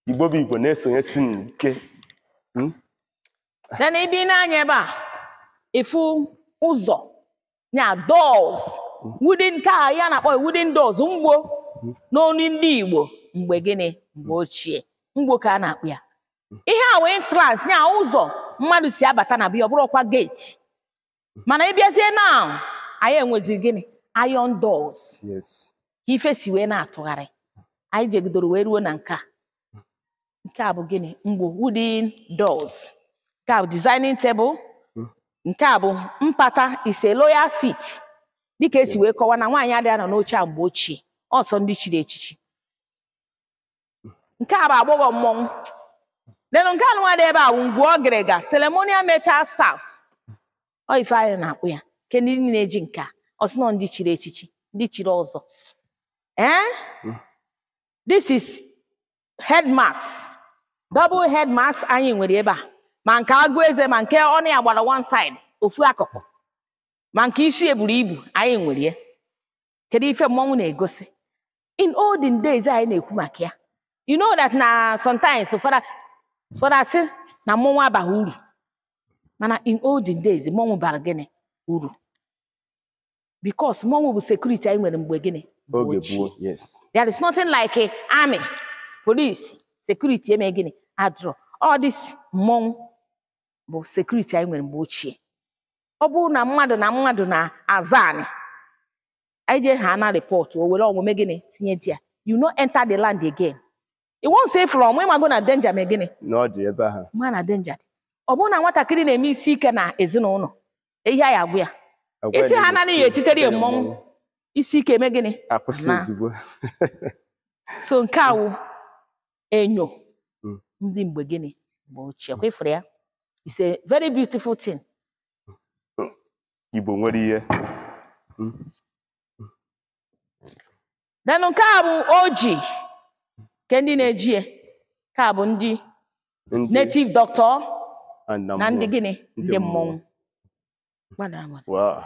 Igbo bụ Igbo na-esonye si n'ike. Then ibi n'anya ebe a ifu ụzọ nya doors wooden ka ya na-akpọ wooden doors mgbo n'onu ndị Igbo mgbe gịnị mgbe ochie mgbo ka a na-akpọ ya. Ihe a wee entrance nya ụzọ mmadụ si abata na bịa ọ bụrụkwa gate. Mana ịbịazie now anyị enwezi gịnị iron doors. Yes. Ife si wee na-atụgharị. Anyị jegidoro wee ruo na nke a bụ gịnị mgbo wooden doors. Nke a bụ designing table. Nke a bụ mpata ise loyal seat. Dịka esi wee kọwa na nwaanyị adịghị anọ n'oche a mgbe ochie. Ọsọ ndị chiri echichi. Nke a bụ agbọghọ mmọnwụ. Then nke a nwa dị ebe a bụ ngwu ọgịrịga ceremonial metal staff. Ọ ife anyị na-akpụ ya. Nke ndị na-eji nke a. Ọsọ nọ ndị chiri echichi. Ndị chiri ọzọ. This is head mask. Double head mask anyị nwere ebe a. Ma nke agụ eze ma nke ọnụ ya gbara one side ofu akụkụ. Ma nke isi eburu ibu anyị nwere ya. Kedu ife mmọnwụ na-egosi? In olden days anyị na-ekwu maka ya. You know that na sometimes ụfọdụ sị na mmọnwụ abaghị uru. Mana in olden days mmọnwụ bara gịnị uru. Because mmọnwụ bụ security anyị nwere mgbe gịnị. Oge gboo, yes. There is nothing like a army, police, security eme gịnị adro. All this mmọnwụ bụ security anyị nwere mgbe ochie. Ọ bụrụ na mmadụ na-aza anyị. Anyị je ha na report o were omume gịnị tinye di ya. You no enter the land again. It won't say from when go na danger me gịnị. No dị ebe ha. Ma na danger. Ọ bụrụ na nwatakịrị na-eme isi ike na ezinụlọ. Ihe ya agwụ ya. Isi ha na ya etitere mmọnwụ. Isi ike eme gịnị? Akwụsị ozugbo. So nke a wụ enyo. Ndị mgbe gịnị mgbe ochie kwefere ya. It's a very beautiful thing. Igbo nwere ihe. Then nke a bụ oji nke ndị na-eji ya. Nke a bụ ndị native doctor na ndị gịnị ndị mmọnwụ. Wow.